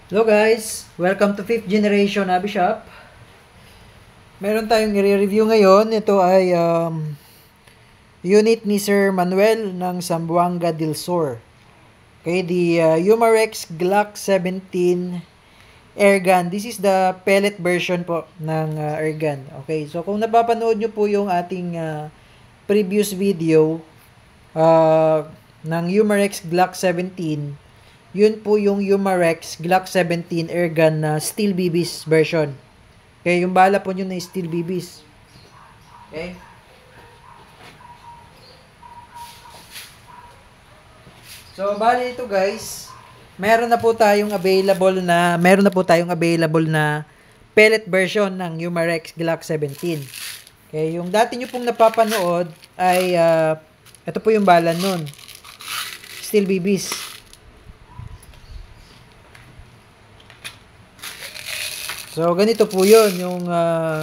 Hello guys! Welcome to 5th Generation Hobby Shop. Meron tayong i-review ngayon. Ito ay unit ni Sir Manuel ng Zamboanga del Sur. Okay, the Umarex Glock 17 airgun. This is the pellet version po ng airgun. Okay, so kung napapanood nyo po yung ating previous video ng Umarex Glock 17, yun po yung Umarex Glock 17 airgun na steel BBs version. Okay, yung bala po yun na steel BBs. Okay? So, bali ito guys, meron na po tayong available na pellet version ng Umarex Glock 17. Okay, yung dati nyo pong napapanood ay ito po yung bala nun. Steel BBs. So, ganito po yun, yung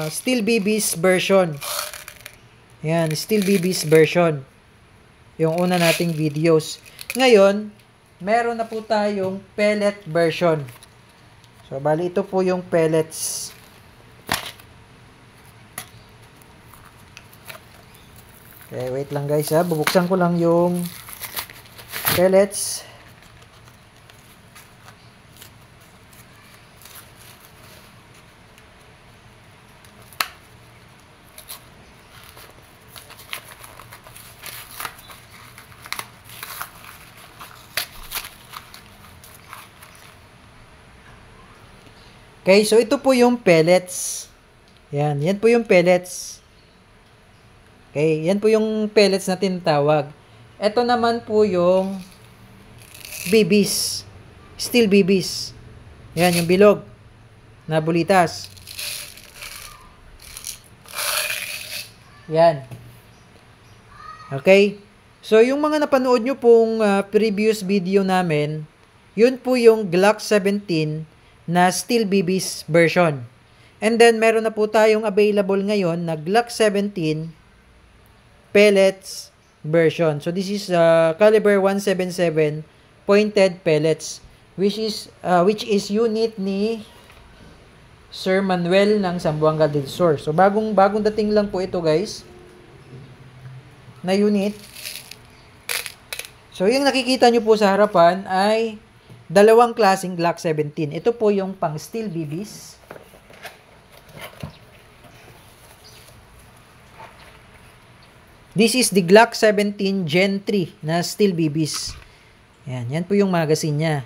Steel BBs version. Yan, Steel BBs version. Yung una nating videos. Ngayon, meron na po tayong pellet version. So, bali ito po yung pellets. Okay, wait lang guys ha. Bubuksan ko lang yung pellets. Okay, so ito po yung pellets. Yan po yung pellets. Okay, yan po yung pellets na tinatawag. Ito naman po yung BBs. Steel BBs. Yan, yung bilog na bulitas. Yan. Okay. So, yung mga napanood nyo pong previous video namin, yun po yung Glock 17 na Steel BBs version. And then, meron na po tayong available ngayon na Glock 17 pellets version. So, this is caliber 177 pointed pellets, which is unit ni Sir Manuel ng Zamboanga del Sur. So, bagong dating lang po ito guys, na unit. So, yung nakikita nyo po sa harapan ay dalawang klaseng Glock 17. Ito po yung pang steel BBs. This is the Glock 17 Gen 3 na steel BBs. Yan po yung magazine niya.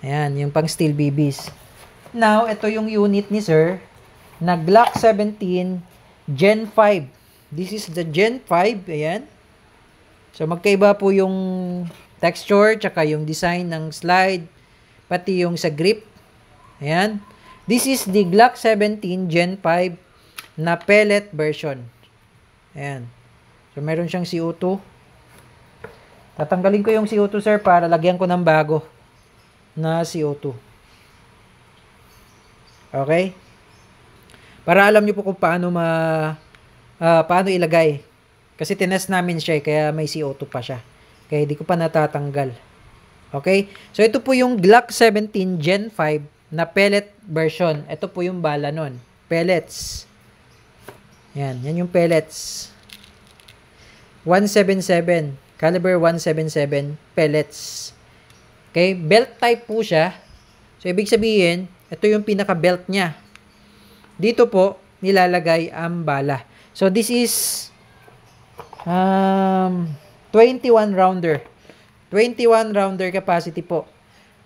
Ayan, yung pang steel BBs. Now, ito yung unit ni Sir na Glock 17 Gen 5. This is the Gen 5. Ayan. So, magkaiba po yung texture, tsaka yung design ng slide, pati yung sa grip. Ayan. This is the Glock 17 Gen 5 na pellet version. Ayan. So, meron siyang CO2. Tatanggalin ko yung CO2, sir, para lagyan ko ng bago na CO2. Okay? Para alam nyo po kung paano paano ilagay. Kasi tinest namin siya, kaya may CO2 pa siya. Kaya hindi ko pa natatanggal. Okay? So, ito po yung Glock 17 Gen 5 na pellet version. Ito po yung bala nun. Pellets. Yan yung pellets. 177. Caliber 177 pellets. Okay? Belt type po siya. So, ibig sabihin, ito yung pinaka-belt niya. Dito po, nilalagay ang bala. So, this is 21 rounder. 21 rounder capacity po.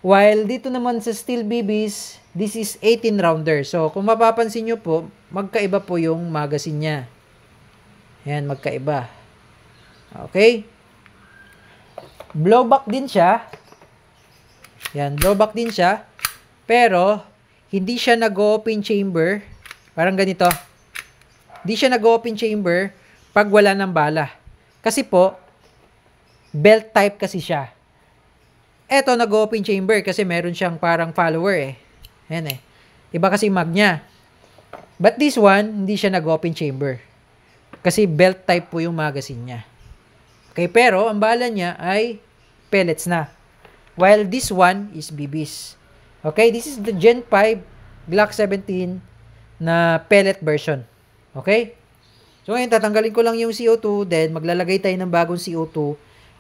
While dito naman sa steel BBs, this is 18 rounder. So, kung mapapansin nyo po, magkaiba po yung magazine niya. Ayan, magkaiba. Okay? Blowback din siya. Ayan, blowback din siya. Pero, hindi siya nag-open chamber. Parang ganito. Hindi siya nag-open chamber pag wala ng bala. Kasi po, belt type kasi siya. Eto, nag-open chamber kasi meron siyang parang follower eh. Ayan eh. Iba kasi mag niya. But this one, hindi siya nag-open chamber. Kasi belt type po yung magazine niya. Okay, pero ang bala niya ay pellets na. While this one is BBs. Okay, this is the Gen 5 Glock 17 na pellet version. Okay? So ngayon, tatanggalin ko lang yung CO2, then maglalagay tayo ng bagong CO2.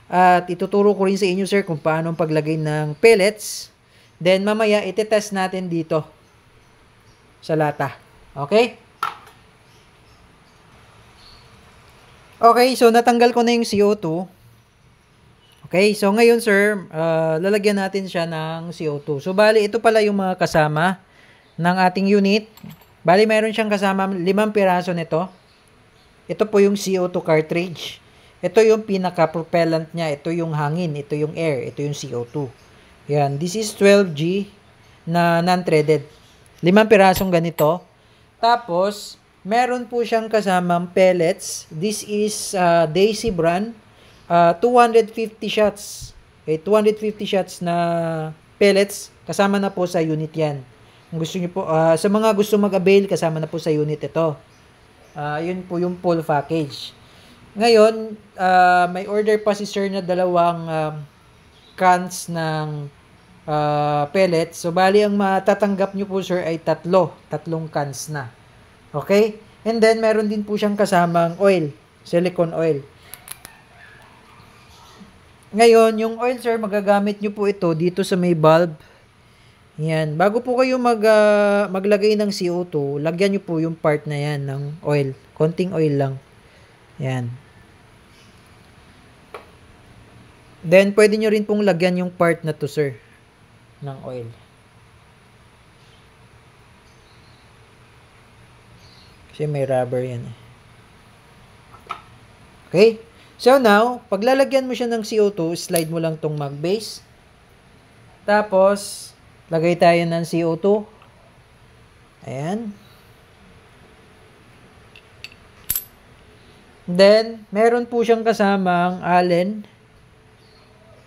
At ituturo ko rin sa inyo, sir, kung paano ang paglagay ng pellets. Then mamaya, itetest natin dito sa lata. Okay? Okay, so natanggal ko na yung CO2. Okay, so ngayon, sir, lalagyan natin siya ng CO2. So bali, ito pala yung mga kasama ng ating unit. Bali, mayroon siyang kasama 5 piraso nito. Ito po yung CO2 cartridge. Ito yung pinaka-propellant niya. Ito yung hangin. Ito yung air. Ito yung CO2. Yan. This is 12G na non-threaded. 5 pirasong ganito. Tapos, meron po siyang kasamang pellets. This is Daisy brand. 250 shots. Okay, 250 shots na pellets. Kasama na po sa unit yan. Kung gusto niyo po, sa mga gusto mag-avail, kasama na po sa unit ito. Yun po yung full package. Ngayon, may order pa si sir na 2 cans ng pellets. So, bali ang matatanggap nyo po, sir, ay 3 cans na. Okay? And then, meron din po siyang kasamang oil, silicone oil. Ngayon, yung oil, sir, magagamit nyo po ito dito sa may bulb. Yan. Bago po kayo maglagay ng CO2, lagyan nyo po yung part na yan ng oil. Konting oil lang. Yan. Then, pwede nyo rin pong lagyan yung part na to, sir, ng oil. Kasi may rubber yan. Okay? So now, paglalagyan mo siya ng CO2, slide mo lang tong mag base. Tapos, lagay tayo ng CO2. Ayan. Then, meron po siyang kasamang Allen.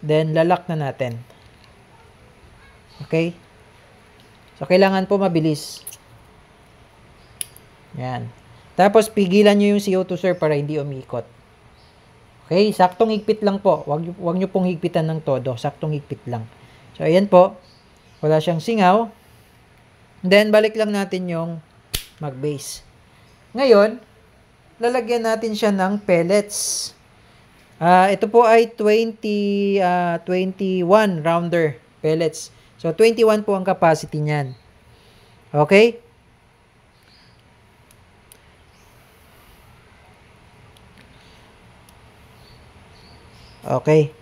Then, lalak na natin. Okay? So, kailangan po mabilis. Ayan. Tapos, pigilan nyo yung CO2, sir, para hindi umikot. Okay? Saktong higpit lang po. Wag nyo pong higpitan ng todo. Saktong higpit lang. So, ayan po. Wala siyang singaw. Then, balik lang natin yung mag-base. Ngayon, lalagyan natin siya ng pellets. Ito po ay 21 rounder pellets. So, 21 po ang capacity niyan. Okay? Okay.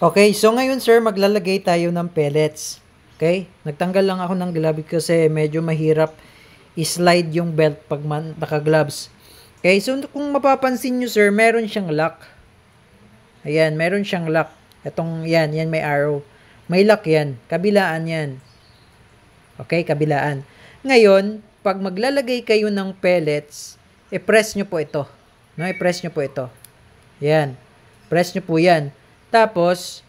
Okay, so ngayon, sir, maglalagay tayo ng pellets. Okay? Nagtanggal lang ako ng glove kasi medyo mahirap i-slide yung belt pag naka-gloves. Okay, so kung mapapansin nyo, sir, meron siyang lock. Ayan, meron siyang lock. Itong, yan may arrow. May lock yan. Kabilaan yan. Okay, kabilaan. Ngayon, pag maglalagay kayo ng pellets, i-press nyo po ito. No, i-press nyo po ito. Yan. Press nyo po yan. Tapos,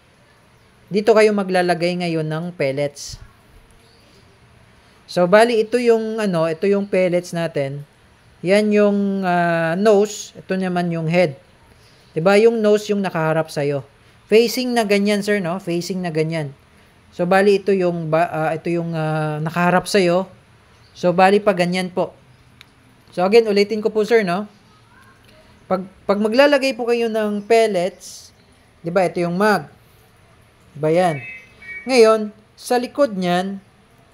dito kayo maglalagay ngayon ng pellets. So, bali, ito yung pellets natin. Yan yung nose. Ito naman yung head. Diba? Yung nose yung nakaharap sa'yo. Facing na ganyan, sir, no? Facing na ganyan. So, bali, ito yung nakaharap sa'yo. So, bali pa ganyan po. So, again, ulitin ko po, sir, no? Pag maglalagay po kayo ng pellets, di ba, ito yung mag. Diba yan? Ngayon, sa likod niyan,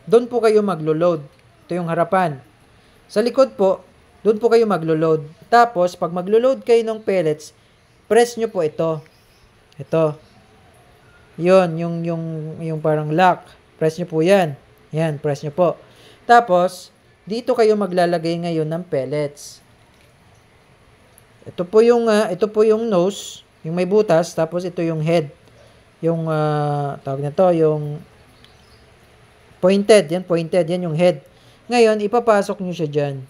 doon po kayo maglo-load. Ito yung harapan. Sa likod po, doon po kayo maglo-load. Tapos, pag maglo-load kayo ng pellets, press nyo po ito. Ito. Yun, yung parang lock. Press nyo po yan. Yan, press nyo po. Tapos, dito kayo maglalagay ngayon ng pellets. Ito po yung nose, yung may butas, tapos ito yung head. Yung, tawag na to, yung pointed. Yan, pointed. Yan yung head. Ngayon, ipapasok nyo siya dyan.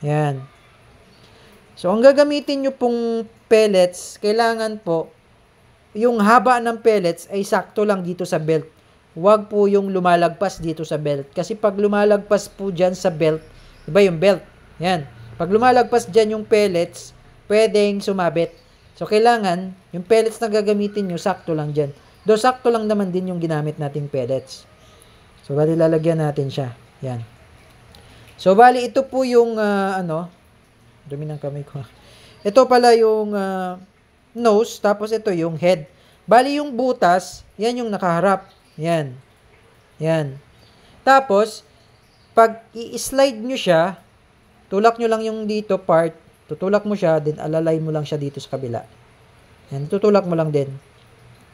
Yan. So, ang gagamitin nyo pong pellets, kailangan po, yung haba ng pellets ay sakto lang dito sa belt. Huwag po yung lumalagpas dito sa belt. Kasi pag lumalagpas po dyan sa belt, diba yung belt? Yan. Pag lumalagpas dyan yung pellets, pwedeng sumabit. So, kailangan, yung pellets na gagamitin nyo, sakto lang dyan. Do sakto lang naman din yung ginamit nating pellets. So, bali lalagyan natin siya. Yan. So, bali ito po yung, dumi ng kamay ko. Ito pala yung nose, tapos ito yung head. Bali yung butas, yan yung nakaharap. Yan. Yan. Tapos, pag i-slide nyo siya, tulak nyo lang yung dito part, tutulak mo siya, then alalay mo lang siya dito sa kabila. Yan, tutulak mo lang din.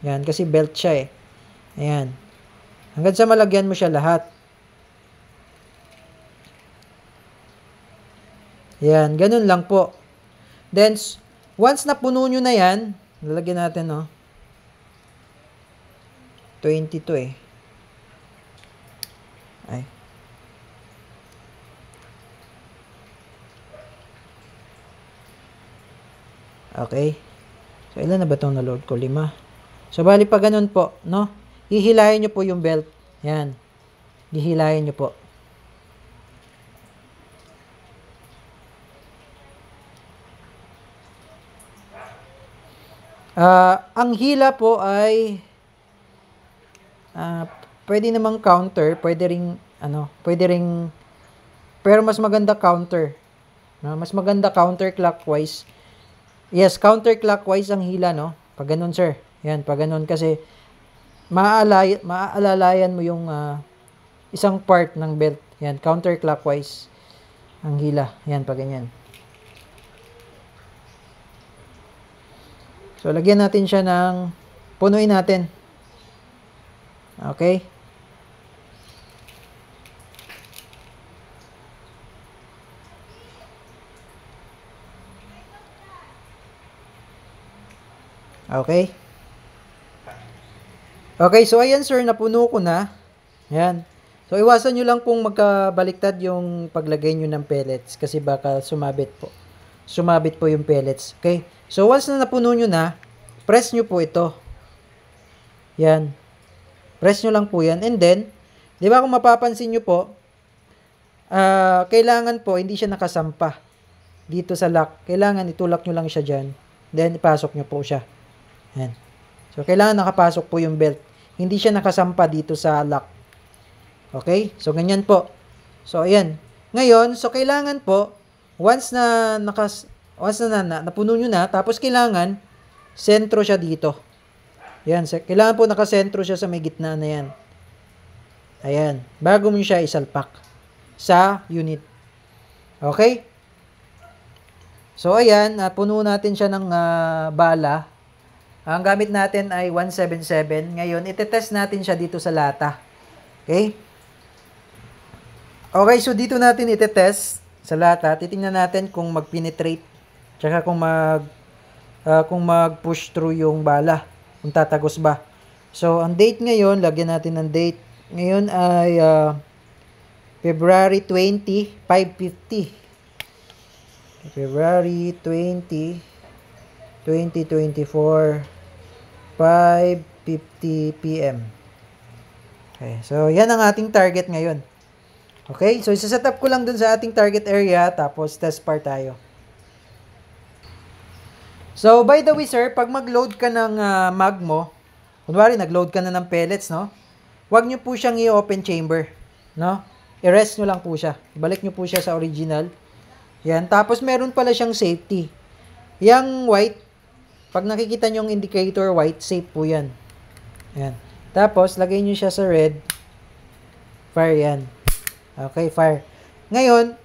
Yan, kasi belt siya eh. Ayan. Hanggang sa malagyan mo siya lahat. Yan, ganun lang po. Then, once na puno nyo na yan, lalagyan natin, no? 22 eh. Ay. Okay. So, ilan na ba itong na-load ko? 5. So, bali pa ganun po, no? Hihilahin nyo po yung belt. Yan. Hihilahin nyo po. Ang hila po ay pwede namang counter, pwede ring pero mas maganda counter. No? Mas maganda counterclockwise. Yes, counterclockwise ang hila, no? Pag ganun, sir. Yan, pag ganun kasi maaalalayan mo yung isang part ng belt. Yan, counterclockwise ang hila. Yan, pag ganyan. So, lagyan natin siya ng punuin natin. Okay? Okay? Okay, so ayan sir, napuno ko na. Ayan. So, iwasan nyo lang pong magkabaliktad yung paglagay nyo ng pellets kasi baka sumabit po. Sumabit po yung pellets. Okay? So, once na napuno nyo na, press nyo po ito. Yan. Press nyo lang po yan. And then, di ba kung mapapansin nyo po, kailangan po, hindi siya nakasampa dito sa lock. Kailangan itulak nyo lang siya dyan. Then, ipasok nyo po siya. Yan. So, kailangan nakapasok po yung belt. Hindi siya nakasampa dito sa lock. Okay? So, ganyan po. So, ayan. Ngayon, so, kailangan po, once na napuno nyo na, tapos kailangan, sentro siya dito. Ayan. So, kailangan po nakasentro siya sa may gitna na yan. Ayan. Bago mo siya isalpak sa unit. Okay? So, ayan. Puno natin siya ng bala. Ang gamit natin ay 177. Ngayon, itetest natin siya dito sa lata. Okay? Okay, so dito natin itetest sa lata. Titingnan natin kung mag-penetrate. Tsaka kung mag-push through yung bala. Kung tatagos ba. So, ang date ngayon, lagyan natin ng date. Ngayon ay February 20, 5:50. February 20, 2024. 5:50 PM. Okay, so yan ang ating target ngayon. Okay, so isa-set up ko lang dun sa ating target area, tapos test part tayo. So, by the way sir, pag mag-load ka ng mag mo, kunwari nag-load ka na ng pellets, no? Huwag nyo po siyang i-open chamber, no? I-rest nyo lang po siya. Ibalik nyo po siya sa original. Yan, tapos meron pala siyang safety. Yang white, pag nakikita nyo yung indicator white, safe po yan. Yan. Tapos, lagay nyo siya sa red. Fire yan. Okay, fire. Ngayon,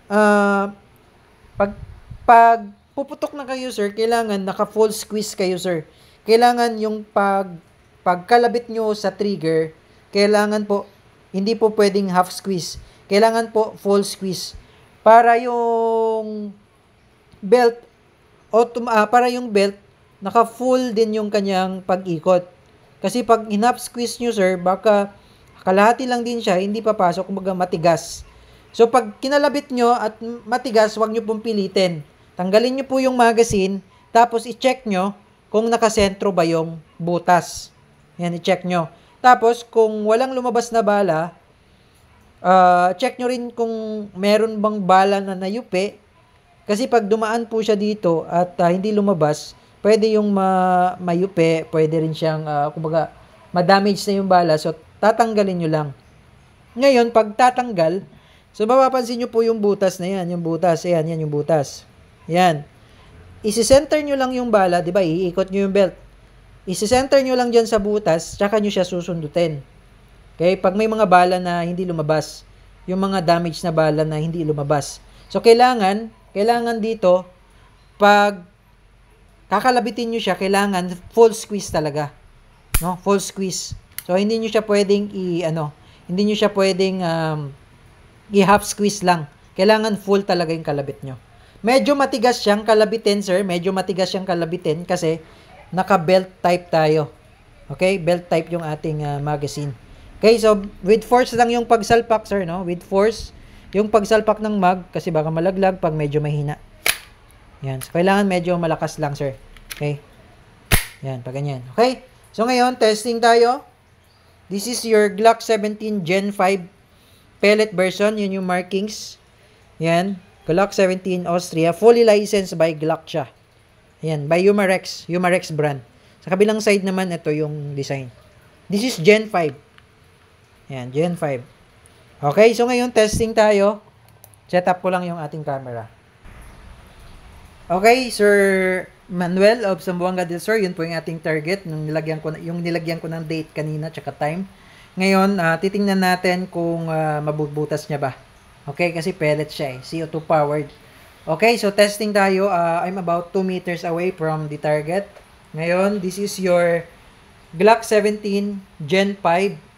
pag puputok na kayo, sir, kailangan naka-full squeeze kayo, sir. Kailangan yung pagkalabit nyo sa trigger, kailangan po, hindi po pwedeng half squeeze. Kailangan po full squeeze. Para yung belt, naka-full din yung kanyang pag-ikot. Kasi pag in-half squeeze nyo, sir, baka kalahati lang din siya, hindi papasok, kumbaga matigas. So, pag kinalabit nyo at matigas, huwag nyo pong pilitin. Tanggalin nyo po yung magazine, tapos i-check nyo kung nakasentro ba yung butas. Yan, i-check nyo. Tapos, kung walang lumabas na bala, check nyo rin kung meron bang bala na nayupi, Kasi pag dumaan po siya dito at hindi lumabas, pwede yung mayupe, pwede rin siyang, kumbaga, ma-damage na yung bala. So, tatanggalin nyo lang. Ngayon, pag tatanggal, so mapapansin nyo po yung butas na yan. Yung butas, ayan, yan yung butas. Yan. Isi-center nyo lang yung bala, di ba? Iikot nyo yung belt. Isi-center nyo lang dyan sa butas, tsaka nyo siya susundutin. Okay? Pag may mga bala na hindi lumabas, yung mga damage na bala na hindi lumabas. So, kailangan dito, pag kakalabitin nyo siya, kailangan full squeeze talaga. No? Full squeeze. So, hindi nyo siya pwedeng hindi nyo siya pwedeng i-half squeeze lang. Kailangan full talaga yung kalabit nyo. Medyo matigas siyang kalabitin, sir. Medyo matigas siyang kalabitin kasi naka-belt type tayo. Okay? Belt type yung ating magazine. Okay, so with force lang yung pagsalpak, sir, no? With force, yung pagsalpak ng mag, kasi baka malaglag pag medyo mahina. Yan. So, kailangan medyo malakas lang, sir. Okay? Yan, pag ganyan. Okay? So, ngayon, testing tayo. This is your Glock 17 Gen 5 pellet version. Yun yung markings. Yan. Glock 17 Austria. Fully licensed by Glock siya. Yan. By Umarex. Umarex brand. Sa kabilang side naman, ito yung design. This is Gen 5. Yan, Gen 5. Okay, so ngayon testing tayo. Set up ko lang yung ating camera. Okay, Sir Manuel of Zamboanga del Sur, yun po yung ating target. Yung nilagyan ko ng date kanina, tsaka time. Ngayon, titingnan natin kung mabubutas niya ba. Okay, kasi pellet siya eh. CO2 powered. Okay, so testing tayo. I'm about 2 meters away from the target. Ngayon, this is your Glock 17 Gen 5.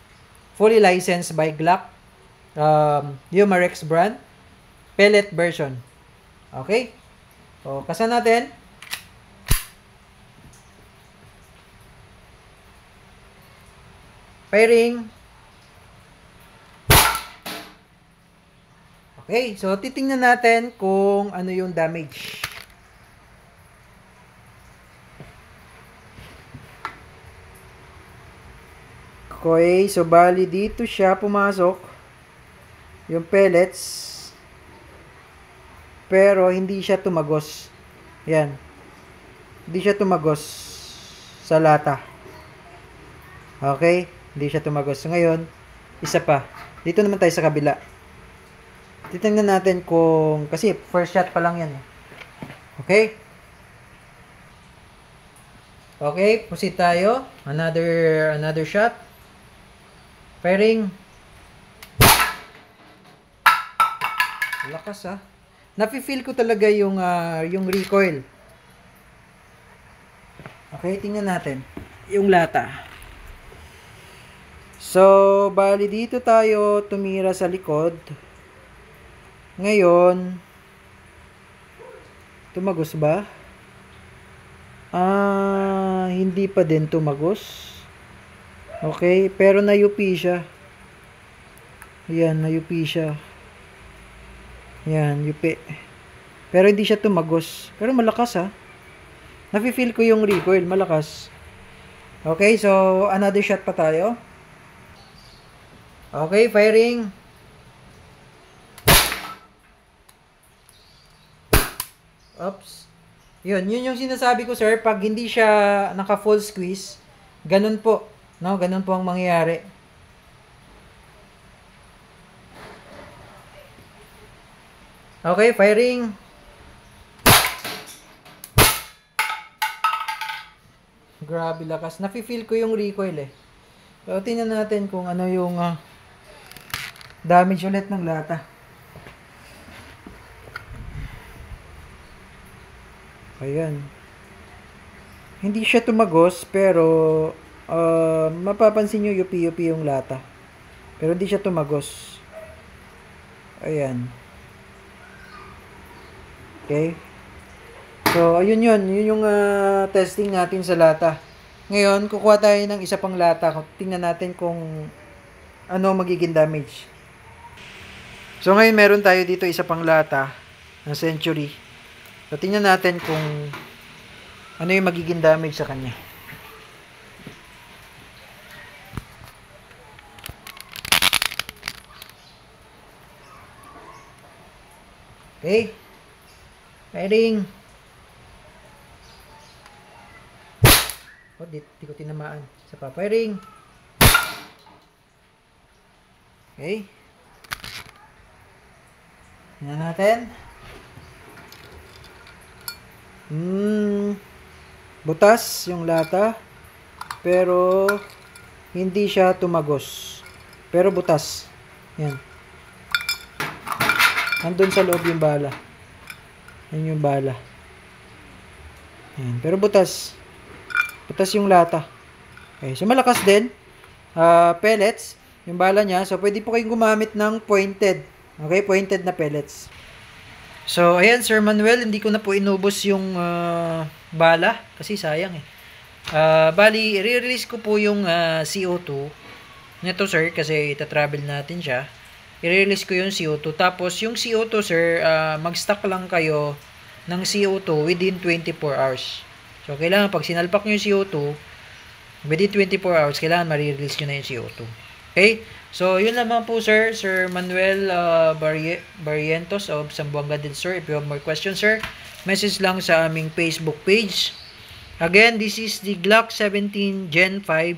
Fully licensed by Glock, Umarex brand, pellet version. Okay? So, kasan natin. Firing. Okay, so titingnan natin kung ano yung damage. Okay, so bali dito siya pumasok yung pellets pero hindi siya tumagos. Yan. Hindi siya tumagos sa lata. Okay? Hindi siya tumagos. So, ngayon, isa pa. Dito naman tayo sa kabila. Titingnan natin kung kasi first shot pa lang yan. Okay? Okay, proceed tayo. Another shot. Firing. Lakas ah. Nafi-feel ko talaga yung recoil. Okay, tingnan natin. Yung lata. So, bali dito tayo tumira sa likod. Ngayon, tumagos ba? Hindi pa din tumagos. Okay, pero nayupi siya. Ayan, nayupi siya. Ayan, yupi. Pero hindi siya tumagos. Pero malakas ha. Nafi-feel ko yung recoil, malakas. Okay, so another shot pa tayo. Okay, firing. Oops. Yun yung sinasabi ko, sir. Pag hindi siya naka-full squeeze, ganun po. No, ganun po ang mangyayari. Okay, firing. Grabe lakas. Nafi-feel ko yung recoil eh. So, tingnan natin kung ano yung damage ulit ng lata. Ayan. Hindi siya tumagos, pero mapapansin nyo yupi-yupi yung lata. Pero hindi siya tumagos. Ayan. Okay. So, ayun yun. Yun yung testing natin sa lata. Ngayon, kukuha tayo ng isa pang lata. Tingnan natin kung ano magiging damage. So, ngayon meron tayo dito isa pang lata ng Century. So, tingnan natin kung ano yung magiging damage sa kanya. Okay. Firing. Oh, di ko tinamaan. Isa pa. Firing. Okay. Tingnan natin. Butas yung lata. Pero hindi siya tumagos. Pero butas. Yan. Nandun sa loob yung bala. Yan yung bala. Yan. Pero butas. Butas yung lata. Okay. So malakas din. Pellets. Yung bala niya. So pwede po kayong gumamit ng pointed. Okay, pointed na pellets. So, ayan, Sir Manuel, hindi ko na po inubos yung bala kasi sayang eh. Bali, i-release ko po yung CO2 nito, sir, kasi ita-travel natin siya. I-release ko yung CO2. Tapos, yung CO2, sir, mag-stock lang kayo ng CO2 within 24 hours. So, kailangan pag sinalpak nyo yung CO2, within 24 hours, kailangan ma-release nyo na yung CO2. Okay? So, yun naman po, sir. Sir Manuel Barrientos of Zamboanga del Sur. If you have more questions, sir, message lang sa aming Facebook page. Again, this is the Glock 17 Gen 5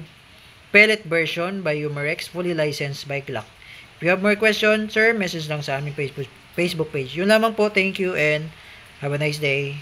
pellet version by Umarex, fully licensed by Glock. If you have more questions, sir, message lang sa aming Facebook page. Yun lamang po. Thank you and have a nice day.